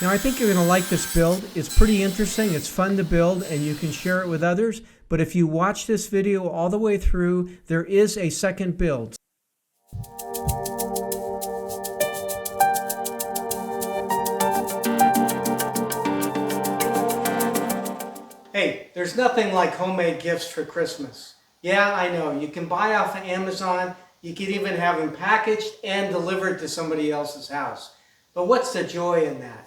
Now I think you're going to like this build. It's pretty interesting, it's fun to build, and you can share it with others. But if you watch this video all the way through, there is a second build. Hey, there's nothing like homemade gifts for Christmas. Yeah, I know, you can buy off of Amazon, you can even have them packaged and delivered to somebody else's house. But what's the joy in that?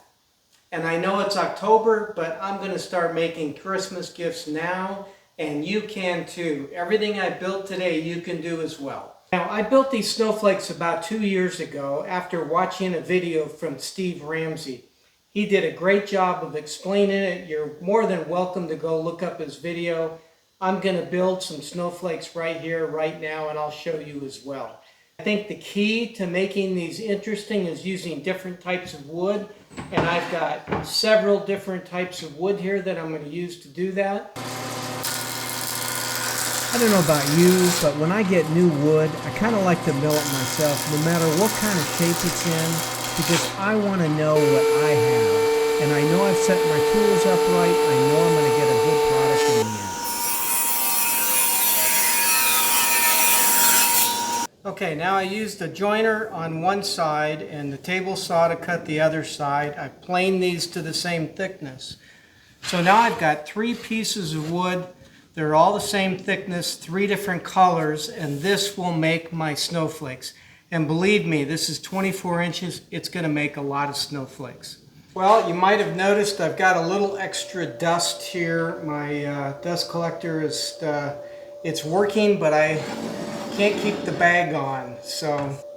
And I know it's October, but I'm going to start making Christmas gifts now, and you can too. Everything I built today, you can do as well. Now, I built these snowflakes about 2 years ago after watching a video from Steve Ramsey. He did a great job of explaining it. You're more than welcome to go look up his video. I'm going to build some snowflakes right here, right now, and I'll show you as well. I think the key to making these interesting is using different types of wood, and I've got several different types of wood here that I'm going to use to do that. I don't know about you, but when I get new wood, I kind of like to mill it myself, no matter what kind of shape it's in, because I want to know what I have. And I know I've set my tools up right, I know I'm going to get a good product in the end. Okay, now I used a joiner on one side and the table saw to cut the other side. I planed these to the same thickness. So now I've got 3 pieces of wood. They're all the same thickness, 3 different colors, and this will make my snowflakes. And believe me, this is 24 inches. It's going to make a lot of snowflakes. Well, you might have noticed I've got a little extra dust here. My dust collector is it's working, but I can't keep the bag on.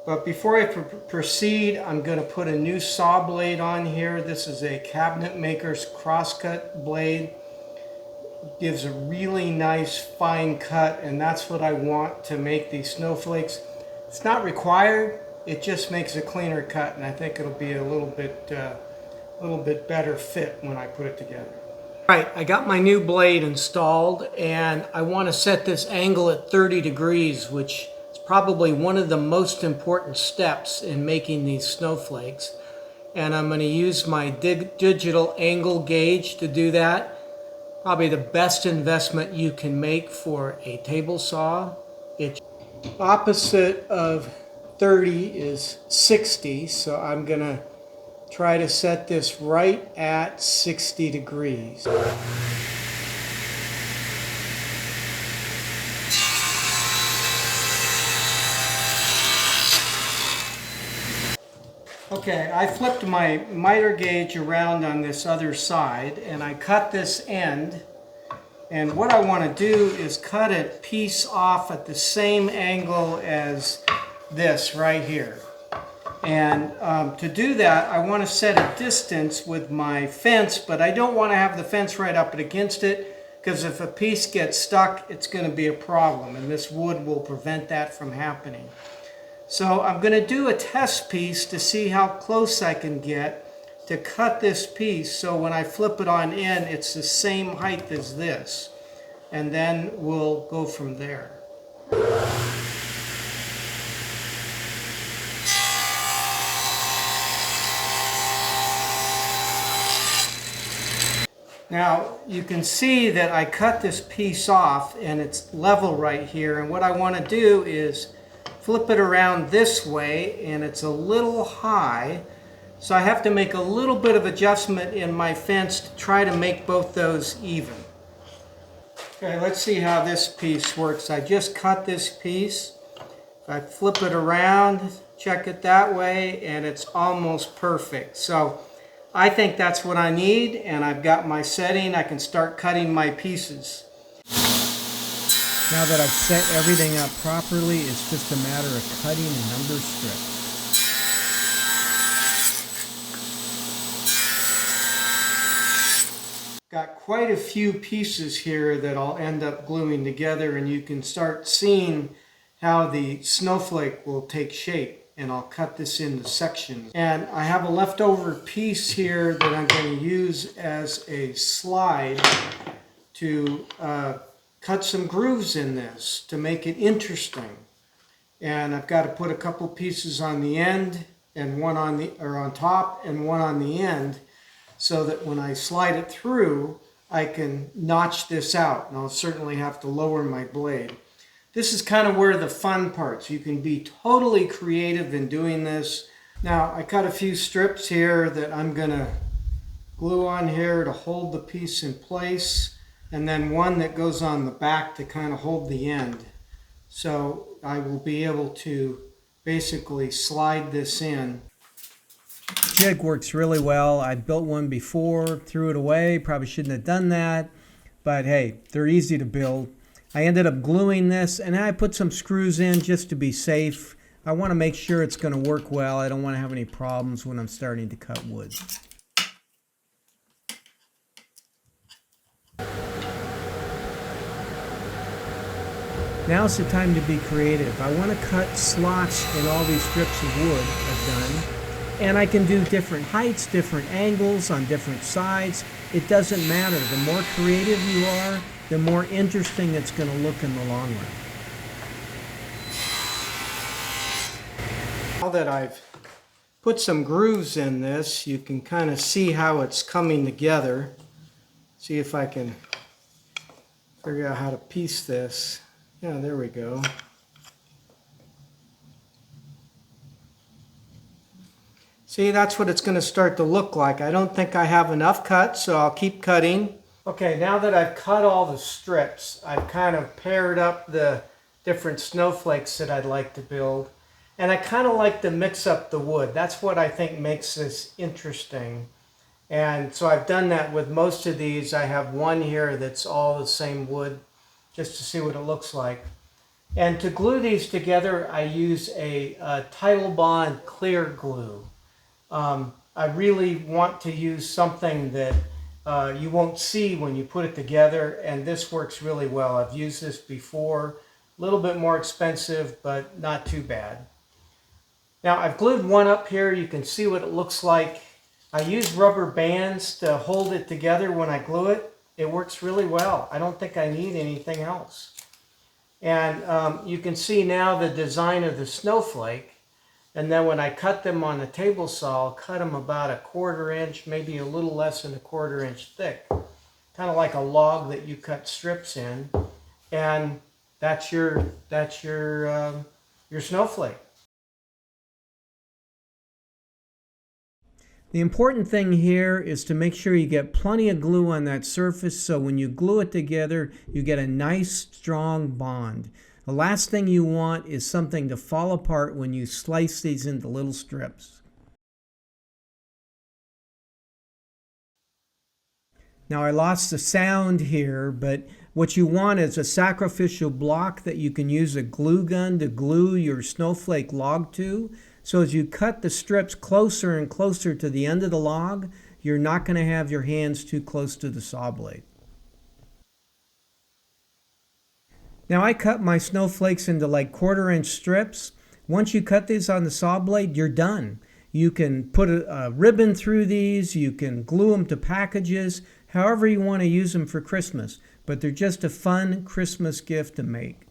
But before I proceed, I'm going to put a new saw blade on here. This is a cabinet maker's crosscut blade. Gives a really nice fine cut, and that's what I want to make these snowflakes. It's not required, it just makes a cleaner cut, and I think it'll be a little bit better fit when I put it together. Alright, I got my new blade installed, and I want to set this angle at 30 degrees, which is probably one of the most important steps in making these snowflakes. And I'm going to use my digital angle gauge to do that. Probably the best investment you can make for a table saw. It's opposite of 30 is 60, so I'm going to try to set this right at 60 degrees. Okay, I flipped my miter gauge around on this other side and I cut this end, and what I want to do is cut a piece off at the same angle as this right here. And to do that, I want to set a distance with my fence, but I don't want to have the fence right up against it, because if a piece gets stuck, it's going to be a problem, and this wood will prevent that from happening. So I'm going to do a test piece to see how close I can get to cut this piece, so when I flip it on in, it's the same height as this. And then we'll go from there. Now you can see that I cut this piece off and it's level right here, and what I want to do is flip it around this way, and it's a little high, so I have to make a little bit of adjustment in my fence to try to make both those even. Okay, let's see how this piece works. I just cut this piece. If I flip it around, check it that way, and it's almost perfect. So I think that's what I need, and I've got my setting. I can start cutting my pieces. Now that I've set everything up properly, it's just a matter of cutting a number of strips. Got quite a few pieces here that I'll end up gluing together, and you can start seeing how the snowflake will take shape. And I'll cut this into sections. And I have a leftover piece here that I'm going to use as a slide to cut some grooves in this to make it interesting. And I've got to put a couple pieces on the end and one on the on top and one on the end. so that when I slide it through, I can notch this out, and I'll certainly have to lower my blade. This is kind of where the fun parts. You can be totally creative in doing this. Now, I cut a few strips here that I'm going to glue on here to hold the piece in place, and then one that goes on the back to kind of hold the end. So I will be able to basically slide this in. Jig works really well. I built one before, threw it away, probably shouldn't have done that, but hey, they're easy to build. I ended up gluing this, and I put some screws in just to be safe. I want to make sure it's going to work well. I don't want to have any problems when I'm starting to cut wood. Now's the time to be creative. I want to cut slots in all these strips of wood I've done. And I can do different heights, different angles on different sides. It doesn't matter. The more creative you are, the more interesting it's going to look in the long run. Now that I've put some grooves in this, you can kind of see how it's coming together. See if I can figure out how to piece this. Yeah, there we go. See, that's what it's going to start to look like. I don't think I have enough cut, so I'll keep cutting. Okay, now that I've cut all the strips, I've kind of paired up the different snowflakes that I'd like to build. And I kind of like to mix up the wood. That's what I think makes this interesting. And so I've done that with most of these. I have one here that's all the same wood, just to see what it looks like. And to glue these together, I use a Tidal Bond clear glue. I really want to use something that you won't see when you put it together, and this works really well. I've used this before, a little bit more expensive, but not too bad. Now I've glued one up here. You can see what it looks like. I use rubber bands to hold it together when I glue it. It works really well. I don't think I need anything else. And you can see now the design of the snowflake. And then when I cut them on the table saw, I'll cut them about 1/4 inch, maybe a little less than 1/4 inch thick. Kind of like a log that you cut strips in. And that's your snowflake. The important thing here is to make sure you get plenty of glue on that surface, so when you glue it together, you get a nice strong bond. The last thing you want is something to fall apart when you slice these into little strips. Now I lost the sound here, but what you want is a sacrificial block that you can use a glue gun to glue your snowflake log to. So as you cut the strips closer and closer to the end of the log, you're not going to have your hands too close to the saw blade. Now I cut my snowflakes into like 1/4 inch strips. Once you cut these on the saw blade, you're done. You can put a ribbon through these, you can glue them to packages, however you want to use them for Christmas. But they're just a fun Christmas gift to make.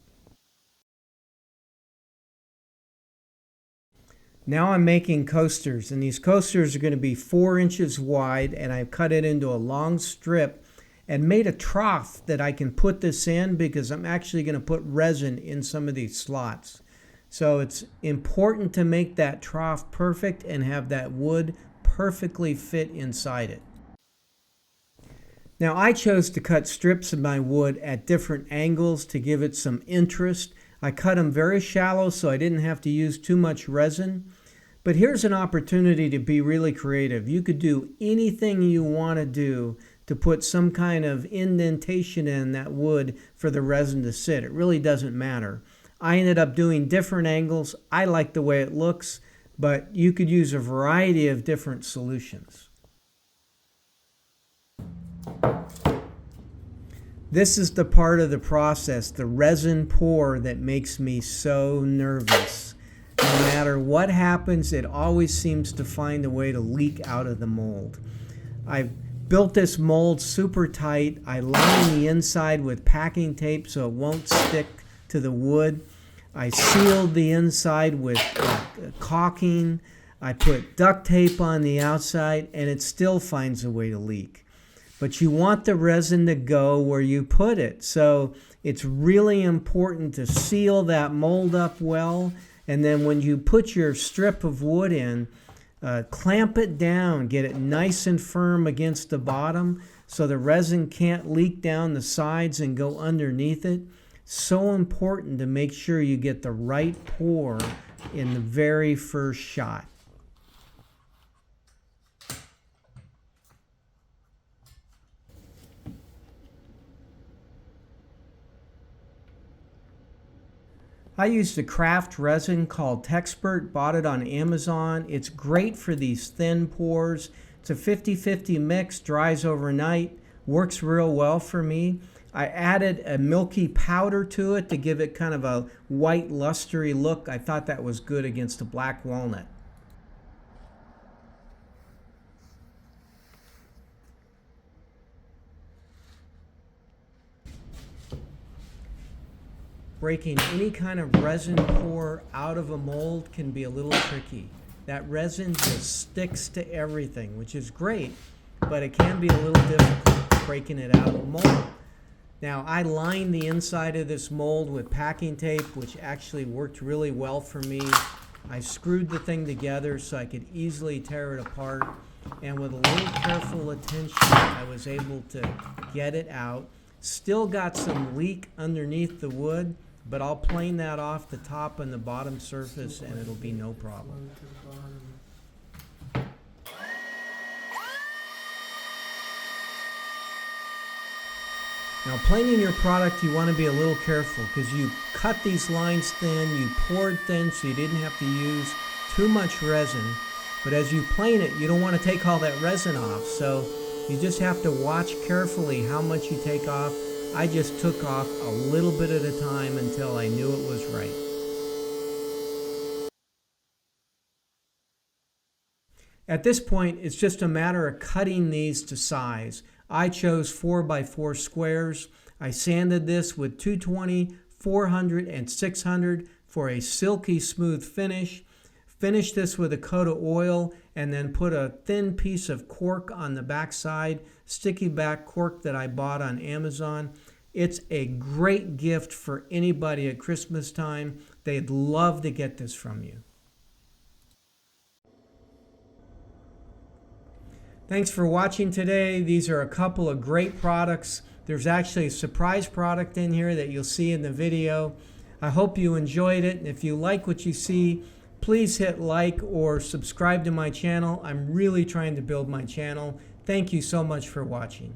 Now I'm making coasters, and these coasters are going to be 4 inches wide, and I've cut it into a long strip and made a trough that I can put this in, because I'm actually going to put resin in some of these slots. So it's important to make that trough perfect and have that wood perfectly fit inside it. Now I chose to cut strips of my wood at different angles to give it some interest. I cut them very shallow so I didn't have to use too much resin. But here's an opportunity to be really creative. You could do anything you want to do to put some kind of indentation in that wood for the resin to sit. It really doesn't matter. I ended up doing different angles. I like the way it looks, but you could use a variety of different solutions. This is the part of the process, the resin pour, that makes me so nervous. No matter what happens, it always seems to find a way to leak out of the mold. I've built this mold super tight. I line the inside with packing tape so it won't stick to the wood. I sealed the inside with caulking. I put duct tape on the outside, and it still finds a way to leak. But you want the resin to go where you put it. So it's really important to seal that mold up well. And then when you put your strip of wood in, clamp it down, get it nice and firm against the bottom so the resin can't leak down the sides and go underneath it. So important to make sure you get the right pour in the very first shot. I used a craft resin called Texpert, bought it on Amazon. It's great for these thin pours. It's a 50-50 mix, dries overnight, works real well for me. I added a milky powder to it to give it kind of a white, lustery look. I thought that was good against a black walnut. Breaking any kind of resin pour out of a mold can be a little tricky. That resin just sticks to everything, which is great, but it can be a little difficult breaking it out of a mold. Now, I lined the inside of this mold with packing tape, which actually worked really well for me. I screwed the thing together so I could easily tear it apart, and with a little careful attention, I was able to get it out. Still got some leak underneath the wood, but I'll plane that off the top and the bottom surface and it'll be no problem. Now, planing your product, you want to be a little careful because you cut these lines thin, you poured thin so you didn't have to use too much resin. But as you plane it, you don't want to take all that resin off. So you just have to watch carefully how much you take off. I just took off a little bit at a time until I knew it was right. At this point, it's just a matter of cutting these to size. I chose 4x4 squares. I sanded this with 220, 400, and 600 for a silky smooth finish. Finished this with a coat of oil and then put a thin piece of cork on the back side, sticky back cork that I bought on Amazon. It's a great gift for anybody at Christmas time. They'd love to get this from you. Thanks for watching today. These are a couple of great products. There's actually a surprise product in here that you'll see in the video. I hope you enjoyed it, and if you like what you see, please hit like or subscribe to my channel. I'm really trying to build my channel. Thank you so much for watching.